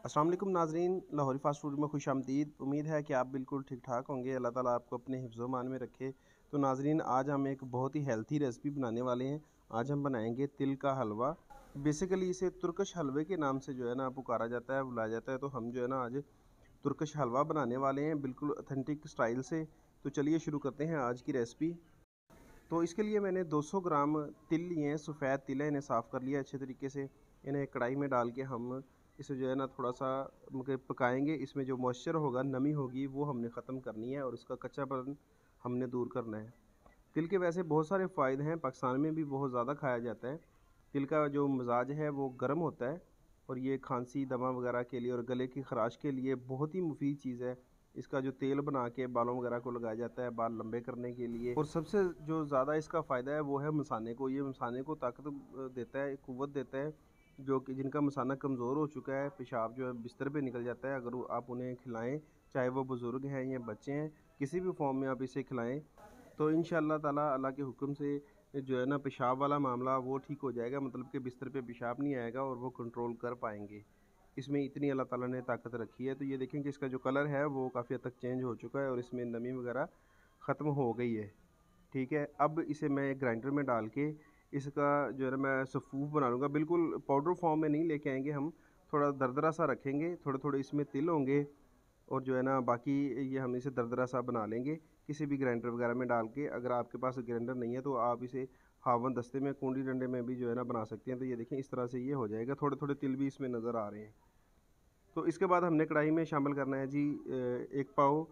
अस्सलाम वालेकुम नाज़रीन, लाहौरी फ़ास्ट फ़ूड में खुशामदीद। उम्मीद है कि आप बिल्कुल ठीक-ठाक होंगे। अल्लाह ताला आपको अपने हिफ्ज़-ओ-मान में रखे। तो नाज़रीन, आज हम एक बहुत ही हेल्थी रेसिपी बनाने वाले हैं। आज हम बनाएँगे तिल का हलवा। बेसिकली इसे तुर्किश हलवे के नाम से जो है ना पुकारा जाता है, बुलाया जाता है। तो हम जो है ना आज तुर्किश हलवा बनाने वाले हैं, बिल्कुल ऑथेंटिक स्टाइल से। तो चलिए शुरू करते हैं आज की रेसिपी। तो इसके लिए मैंने 200 ग्राम तिल लिए हैं, सफ़ेद तिल है, इन्हें साफ़ कर लिया अच्छे तरीके से। इन्हें कढ़ाई में डाल के हम इसे जो है ना थोड़ा-सा पकाएँगे। इसमें जो मॉइस्चर होगा, नमी होगी, वो हमने ख़त्म करनी है और इसका कच्चापन हमने दूर करना है। तिल के वैसे बहुत सारे फ़ायदे हैं, पाकिस्तान में भी बहुत ज़्यादा खाया जाता है। तिल का जो मिज़ाज है वो गर्म होता है और ये खाँसी, दमा वगैरह के लिए और गले की ख़राश के लिए बहुत ही मुफ़ीद चीज़ है। इसका जो तेल बना के बालों वगैरह को लगाया जाता है, बाल लंबे करने के लिए। और सबसे जो ज़्यादा इसका फ़ायदा है वो है मसाने को। ये मसाने को ताकत देता है, क़ुव्वत देता है, जो कि जिनका मसाना कमज़ोर हो चुका है, पेशाब जो है बिस्तर पे निकल जाता है, अगर वो आप उन्हें खिलाएँ, चाहे वो बुज़ुर्ग हैं या बच्चे हैं, किसी भी फ़ॉर्म में आप इसे खिलाएँ, तो इंशाअल्लाह ताला अल्लाह के हुक्म से जो है ना पेशाब वाला मामला वो ठीक हो जाएगा, मतलब कि बिस्तर पे पेशाब नहीं आएगा और वो कंट्रोल कर पाएँगे। इसमें इतनी अल्लाह ताला ने ताकत रखी है। तो ये देखें कि इसका जो कलर है वो काफ़ी हद तक चेंज हो चुका है और इसमें नमी वगैरह ख़त्म हो गई है। ठीक है, अब इसे मैं ग्राइंडर में डाल के इसका जो है ना मैं सफ़ूफ बना लूँगा। बिल्कुल पाउडर फॉर्म में नहीं लेके आएँगे हम, थोड़ा दरदरा सा रखेंगे, थोड़े-थोड़े इसमें तिल होंगे और जो है ना बाकी ये हम इसे दरदरा सा बना लेंगे, किसी भी ग्राइंडर वगैरह में डाल के। अगर आपके पास ग्राइंडर नहीं है तो आप इसे हावन दस्ते में, कूंडी डंडे में भी जो है ना बना सकते हैं। तो ये देखें इस तरह से ये हो जाएगा, थोड़े-थोड़े तिल भी इसमें नज़र आ रहे हैं। तो इसके बाद हमने कढ़ाई में शामिल करना है जी 1 पाव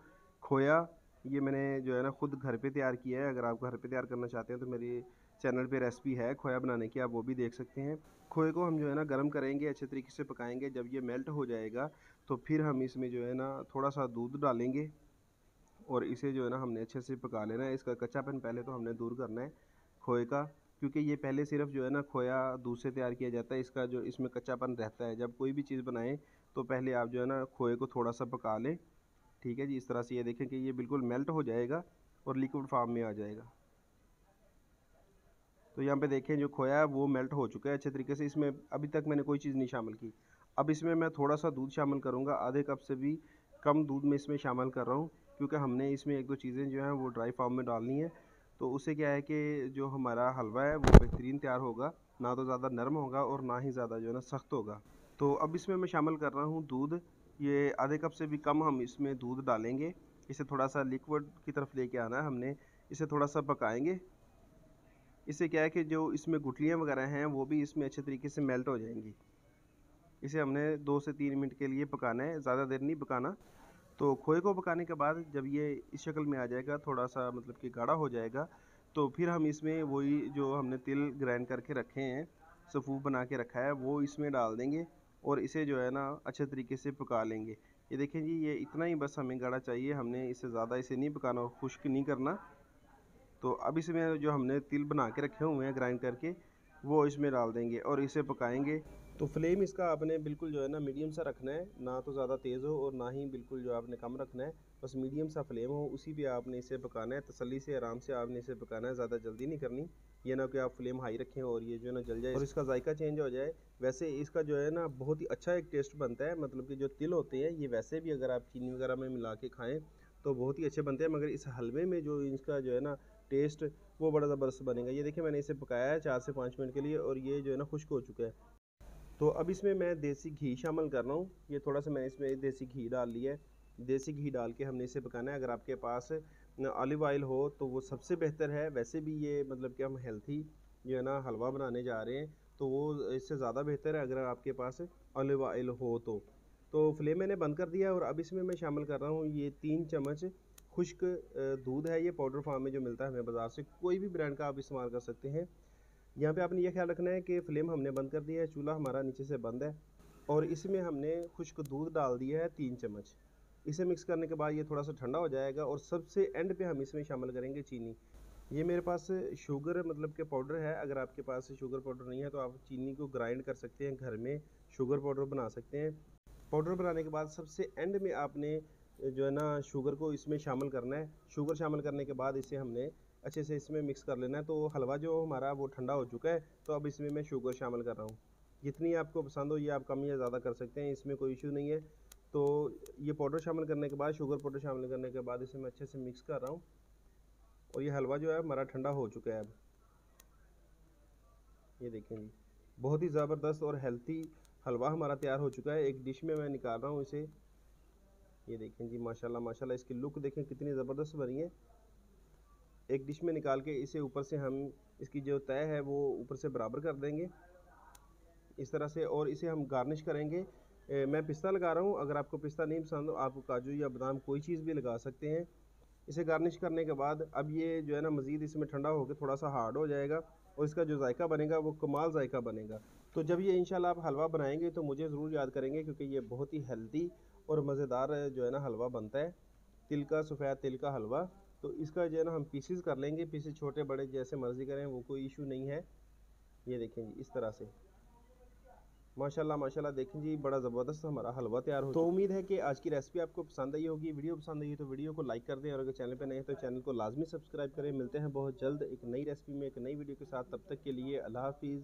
खोया। ये मैंने जो है ना ख़ुद घर पे तैयार किया है। अगर आप घर पे तैयार करना चाहते हैं तो मेरे चैनल पे रेसिपी है खोया बनाने की, आप वो भी देख सकते हैं। खोए को हम जो है ना गर्म करेंगे, अच्छे तरीके से पकाएँगे। जब ये मेल्ट हो जाएगा तो फिर हम इसमें जो है ना थोड़ा-सा दूध डालेंगे और इसे जो है ना हमने अच्छे से पका लेना है। इसका कच्चापन पहले तो हमने दूर करना है खोए का, क्योंकि ये पहले सिर्फ़ जो है ना खोया दूध से तैयार किया जाता है। इसका जो इसमें कच्चापन रहता है, जब कोई भी चीज़ बनाएँ तो पहले आप जो है ना खोए को थोड़ा-सा पका लें। ठीक है जी, इस तरह से ये देखें कि ये बिल्कुल मेल्ट हो जाएगा और लिक्विड फॉर्म में आ जाएगा। तो यहाँ पे देखें जो खोया है वो मेल्ट हो चुका है अच्छे तरीके से। इसमें अभी तक मैंने कोई चीज़ नहीं शामिल की। अब इसमें मैं थोड़ा-सा दूध शामिल करूँगा, आधे कप से भी कम दूध मैं इसमें शामिल कर रहा हूँ, क्योंकि हमने इसमें 1-2 चीज़ें जो हैं वो ड्राई फॉर्म में डालनी है। तो उससे क्या है कि जो हमारा हलवा है वो बेहतरीन तैयार होगा, ना तो ज़्यादा नरम होगा और ना ही ज़्यादा जो है ना सख्त होगा। तो अब इसमें मैं शामिल कर रहा हूँ दूध। ये आधे कप से भी कम हम इसमें दूध डालेंगे। इसे थोड़ा-सा लिक्विड की तरफ लेके आना है हमने। इसे थोड़ा-सा पकाएँगे। इससे क्या है कि जो इसमें गुठलियाँ वगैरह हैं वो भी इसमें अच्छे तरीके से मेल्ट हो जाएँगी। इसे हमने 2 से 3 मिनट के लिए पकाना है, ज़्यादा देर नहीं पकाना। तो खोए को पकाने के बाद जब ये इस शक्ल में आ जाएगा, थोड़ा-सा मतलब कि गाढ़ा हो जाएगा, तो फिर हम इसमें वही जो हमने तिल ग्राइंड करके रखे हैं, सफ़ूफ बना के रखा है, वो इसमें डाल देंगे और इसे जो है ना अच्छे तरीके से पका लेंगे। ये देखें जी, ये इतना ही बस हमें गाढ़ा चाहिए, हमने इससे ज़्यादा इसे नहीं पकाना और खुश्क नहीं करना। तो अब इसमें जो हमने तिल बना के रखे हुए हैं ग्राइंड करके, वो इसमें डाल देंगे और इसे पकाएँगे। तो फ्लेम इसका आपने बिल्कुल जो है ना मीडियम सा रखना है, ना तो ज़्यादा तेज़ हो और ना ही बिल्कुल जो आपने कम रखना है, बस मीडियम सा फ्लेम हो, उसी पे आपने इसे पकाना है। तसल्ली से आराम से आपने इसे पकाना है, ज़्यादा जल्दी नहीं करनी। ये ना कि आप फ्लेम हाई रखें और ये जो है ना जल जाए और इसका जायका चेंज हो जाए। वैसे इसका जो है ना बहुत ही अच्छा एक टेस्ट बनता है, मतलब कि जो तिल होते हैं ये वैसे भी अगर आप चीनी वगैरह में मिला के खाएँ तो बहुत ही अच्छे बनते हैं, मगर इस हलवे में जो इसका जो है ना टेस्ट वो बड़ा ज़बरदस्त बनेगा। ये देखिए मैंने इसे पकाया है 4 से 5 मिनट के लिए और ये जो है ना खुश्क हो चुका है। तो अब इसमें मैं देसी घी शामिल कर रहा हूँ। ये थोड़ा-सा मैंने इसमें देसी घी डाल लिया है। देसी घी डाल के हमने इसे पकाना है। अगर आपके पास ऑलिव ऑयल हो तो वो सबसे बेहतर है। वैसे भी ये मतलब कि हम हेल्थी जो है ना हलवा बनाने जा रहे हैं, तो वो इससे ज़्यादा बेहतर है अगर आपके पास ऑलिव ऑयल हो तो। तो फ्लेम मैंने बंद कर दिया है और अब इसमें मैं शामिल कर रहा हूँ ये 3 चम्मच खुश्क दूध है। ये पाउडर फॉर्म में जो मिलता है हमें बाज़ार से, कोई भी ब्रांड का आप इस्तेमाल कर सकते हैं। यहाँ पे आपने ये ख्याल रखना है कि फ्लेम हमने बंद कर दिया है, चूल्हा हमारा नीचे से बंद है और इसमें हमने खुश्क दूध डाल दिया है 3 चम्मच। इसे मिक्स करने के बाद ये थोड़ा-सा ठंडा हो जाएगा और सबसे एंड पे हम इसमें शामिल करेंगे चीनी। ये मेरे पास शुगर मतलब के पाउडर है, अगर आपके पास शुगर पाउडर नहीं है तो आप चीनी को ग्राइंड कर सकते हैं, घर में शुगर पाउडर बना सकते हैं। पाउडर बनाने के बाद सबसे एंड में आपने जो है ना शुगर को इसमें शामिल करना है। शुगर शामिल करने के बाद इसे हमने अच्छे से इसमें मिक्स कर लेना है। तो हलवा जो हमारा वो ठंडा हो चुका है, तो अब इसमें मैं शुगर शामिल कर रहा हूँ। जितनी आपको पसंद हो ये आप कम या ज़्यादा कर सकते हैं, इसमें कोई इशू नहीं है। तो ये पाउडर शामिल करने के बाद, शुगर पाउडर शामिल करने के बाद इसे मैं अच्छे से मिक्स कर रहा हूँ और ये हलवा जो है हमारा ठंडा हो चुका है अब। ये देखें जी, बहुत ही ज़बरदस्त और हेल्थी हलवा हमारा तैयार हो चुका है। एक डिश में मैं निकाल रहा हूँ इसे। ये देखें जी, माशाल्लाह माशाल्लाह, इसकी लुक देखें कितनी ज़बरदस्त बनी है। एक डिश में निकाल के इसे ऊपर से हम इसकी जो तय है वो ऊपर से बराबर कर देंगे इस तरह से, और इसे हम गार्निश करेंगे। मैं पिस्ता लगा रहा हूँ, अगर आपको पिस्ता नहीं पसंद हो आप काजू या बादाम कोई चीज़ भी लगा सकते हैं। इसे गार्निश करने के बाद अब ये जो है ना मज़ीद इसमें ठंडा होकर थोड़ा सा हार्ड हो जाएगा और इसका जो जायका बनेगा वो कमाल जायका बनेगा। तो जब ये इंशाल्लाह आप हलवा बनाएंगे तो मुझे ज़रूर याद करेंगे, क्योंकि ये बहुत ही हेल्दी और मज़ेदार जो है ना हलवा बनता है, तिल का, सफ़ेद तिल का हलवा। तो इसका जो है ना हम पीसेस कर लेंगे, पीसेस छोटे बड़े जैसे मर्ज़ी करें, वो कोई इशू नहीं है। ये देखें जी, इस तरह से माशाल्लाह माशाल्लाह, देखें जी बड़ा ज़बरदस्त हमारा हलवा तैयार हो। तो उम्मीद है कि आज की रेसिपी आपको पसंद आई होगी। वीडियो पसंद आई तो वीडियो को लाइक कर दें, और अगर चैनल पे नए हैं तो चैनल को लाजमी सब्सक्राइब करें। मिलते हैं बहुत जल्द एक नई रेसिपी में, एक नई वीडियो के साथ। तब तक के लिए अल्लाह हाफिज़।